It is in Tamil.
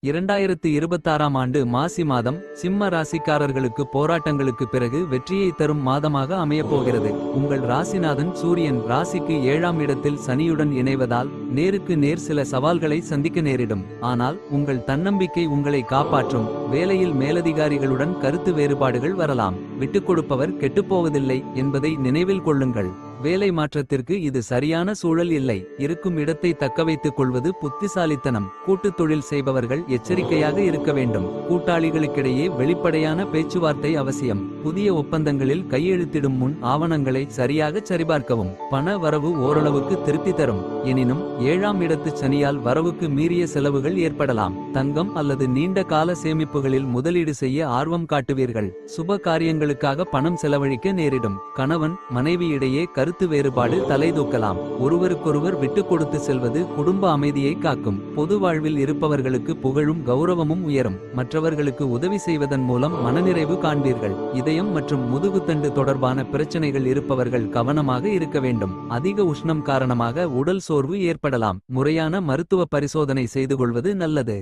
2026ஆம் ஆண்டு மாசி மாதம் சிம்ம ராசிக்காரர்களுக்கு போராட்டங்களுக்கு பிறகு வெற்றியை தரும் மாதமாக அமையப்போகிறது. உங்கள் ராசிநாதன் சூரியன் ராசிக்கு 7ஆம் இடத்தில் சனியுடன் இணைவதால் நேருக்கு நேர் சில சவால்களை சந்திக்க நேரிடும். ஆனால் உங்கள் தன்னம்பிக்கை உங்களை காப்பாற்றும். வேலையில் மேலதிகாரிகளுடன் கருத்து வேறுபாடுகள் வரலாம். விட்டுக்கொடுப்பவர் கெட்டுப்போவதில்லை என்பதை நினைவில் கொள்ளுங்கள். வேலை மாற்றத்திற்கு இது சரியான சூழல் இல்லை. இருக்கும் இடத்தை தக்கவைத்துக் கொள்வது புத்திசாலித்தனம். கூட்டுத் தொழில் செய்பவர்கள் எச்சரிக்கையாக இருக்க வேண்டும். கூட்டாளிகளுக்கிடையே வெளிப்படையான பேச்சுவார்த்தை அவசியம். புதிய ஒப்பந்தங்களில் கையெழுத்திடும் முன் ஆவணங்களை சரியாக சரிபார்க்கவும். பண வரவு ஓரளவுக்கு திருப்தி தரும். எனினும் 7ஆம் இடத்து சனியால் வரவுக்கு மீறிய செலவுகள் ஏற்படலாம். தங்கம் அல்லது நீண்ட கால சேமிப்புகளில் முதலீடு செய்ய ஆர்வம் காட்டுவீர்கள். சுப காரியங்களுக்காக பணம் செலவழிக்க நேரிடும். கணவன் மனைவி இடையே கருத்து வேறுபாடு தலைதூக்கலாம். ஒருவருக்கொருவர் விட்டுக் கொடுத்து செல்வது குடும்ப அமைதியை காக்கும். பொது வாழ்வில் இருப்பவர்களுக்கு புகழும் கௌரவமும் உயரும். மற்றவர்களுக்கு உதவி செய்வதன் மூலம் மனநிறைவு காண்பீர்கள். இதயம் மற்றும் முதுகுத்தண்டு தொடர்பான பிரச்சனைகள் இருப்பவர்கள் கவனமாக இருக்க வேண்டும். அதிக உஷ்ணம் காரணமாக உடல் சோர்வு ஏற்படலாம். முறையான மருத்துவ பரிசோதனை செய்து கொள்வது நல்லது.